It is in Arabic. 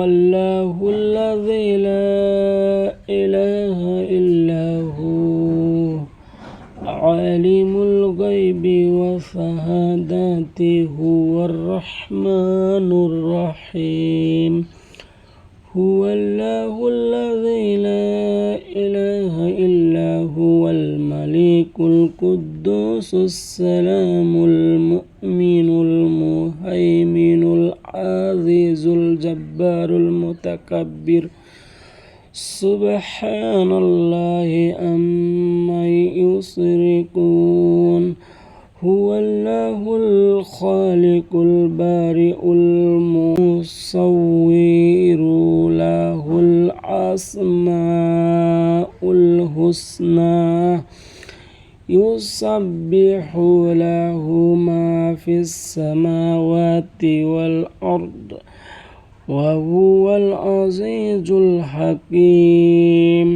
الله الذي لا إله إلا هو عالم الغيب والشهادة هو الرحمن الرحيم هو الله الذي لا إله إلا هو الملك القدوس السلام المؤمن المهيمن العزيز الجبار المتكبر سبحان الله عما يشركون هو الله الخالق البارئ المصور له الأسماء الحسنى يسبح له ما في السماوات والأرض وهو العزيز الحكيم